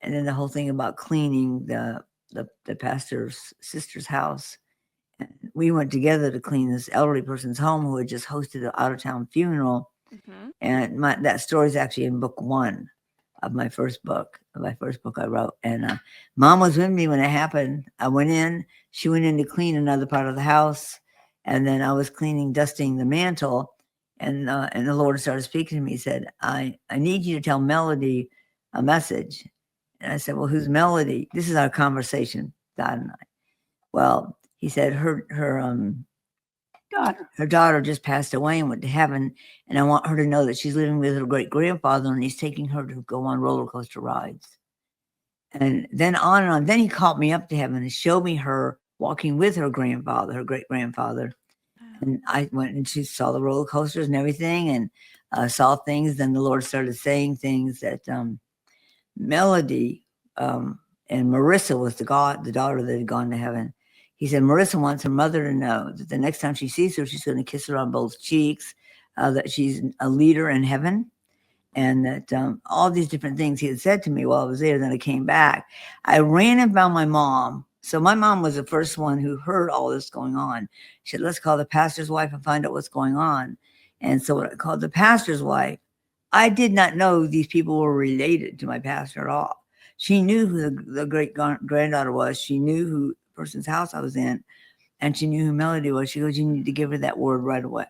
And then the whole thing about cleaning the pastor's sister's house. And we went together to clean this elderly person's home who had just hosted an out-of-town funeral. And that story is actually in book 1 of my first book I wrote. And Mom was with me when it happened. I went in. She went in to clean another part of the house, and then I was dusting the mantle. And the Lord started speaking to me. He said, I need you to tell Melody a message. And I said, well, who's Melody? This is our conversation, God and I. Well, he said her daughter just passed away and went to heaven, and I want her to know that she's living with her great-grandfather, and he's taking her to go on roller coaster rides. And then on and on. Then he called me up to heaven and showed me her walking with her grandfather, her great-grandfather. And I went and she saw the roller coasters and everything, and saw things. Then the Lord started saying things that Melody and Marissa was the daughter that had gone to heaven. He said, Marissa wants her mother to know that the next time she sees her, she's going to kiss her on both cheeks, that she's a leader in heaven, and that all these different things he had said to me while I was there. Then I came back. I ran and found my mom. So my mom was the first one who heard all this going on. She said, let's call the pastor's wife and find out what's going on. And so when I called the pastor's wife, I did not know these people were related to my pastor at all. She knew who the great-granddaughter was. She knew who the person's house I was in, and she knew who Melody was. She goes, you need to give her that word right away.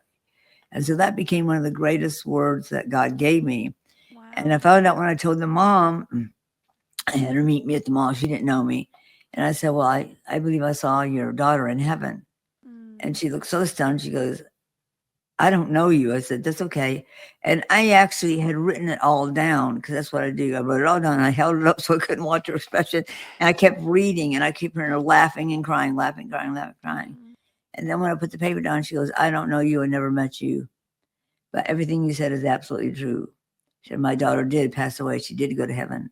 And so that became one of the greatest words that God gave me. Wow. And I found out when I told the mom, I had her meet me at the mall. She didn't know me. And I said, well, I believe I saw your daughter in heaven. And she looked so stunned. She goes, I don't know you. I said, that's okay. And I actually had written it all down, because that's what I do. I wrote it all down, and I held it up so I couldn't watch her expression. And I kept reading, and I kept hearing her laughing and crying, laughing, crying, laughing, crying. And then when I put the paper down, she goes, I don't know you. I never met you. But everything you said is absolutely true. She said, my daughter did pass away. She did go to heaven.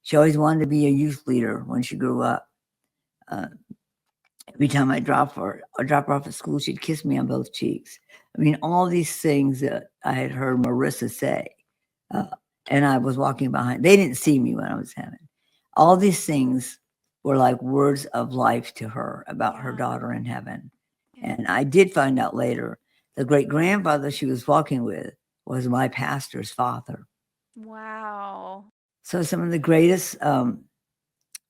She always wanted to be a youth leader when she grew up. Every time I drop her off at school, she'd kiss me on both cheeks. I mean, all these things that I had heard Marissa say, and I was walking behind. They didn't see me when I was having. All these things were like words of life to her about her daughter in heaven. And I did find out later, the great-grandfather she was walking with was my pastor's father. Wow. So some of the greatest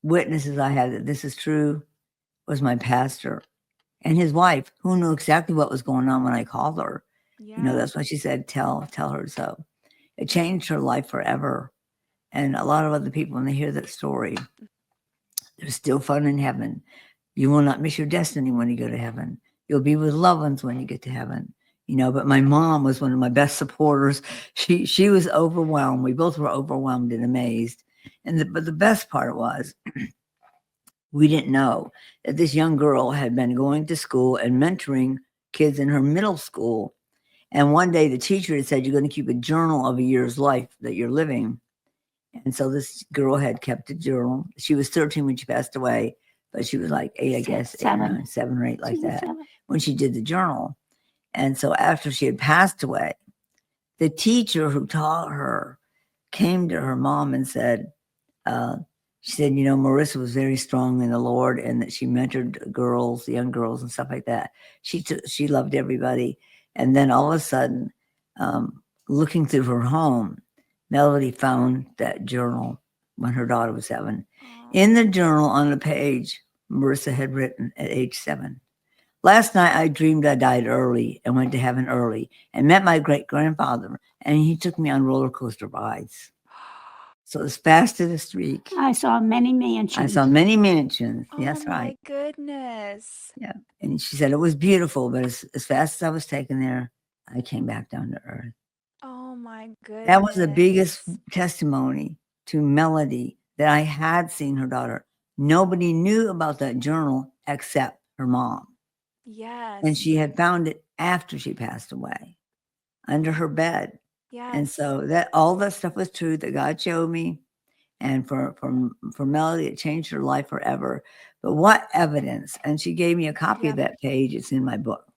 witnesses I had that this is true was my pastor and his wife, who knew exactly what was going on when I called her. Yeah. That's why she said, tell her so. It changed her life forever. And a lot of other people, when they hear that story, there's still fun in heaven. You will not miss your destiny when you go to heaven. You'll be with loved ones when you get to heaven. But my mom was one of my best supporters. She was overwhelmed. We both were overwhelmed and amazed. But the best part was, we didn't know that this young girl had been going to school and mentoring kids in her middle school. And one day the teacher had said, you're going to keep a journal of a year's life that you're living. And so this girl had kept a journal. She was 13 when she passed away, but she was like 8, I guess, 7 or 8, like that, when she did the journal. And so after she had passed away, the teacher who taught her came to her mom and said, she said, Marissa was very strong in the Lord, and that she mentored girls, young girls and stuff like that. She loved everybody. And then all of a sudden, looking through her home, Melody found that journal when her daughter was 7. In the journal on the page, Marissa had written at age 7, last night I dreamed I died early and went to heaven early and met my great-grandfather, and he took me on roller coaster rides. So as fast as a streak. I saw many mansions. Yes, right. Oh my goodness. Yeah. And she said it was beautiful, but as fast as I was taken there, I came back down to earth. Oh my goodness. That was the biggest testimony to Melody, that I had seen her daughter. Nobody knew about that journal except her mom. Yes. And she had found it after she passed away, under her bed. Yes. And so that all that stuff was true that God showed me. And for Melody, it changed her life forever. But what evidence? And she gave me a copy of that page. It's in my book.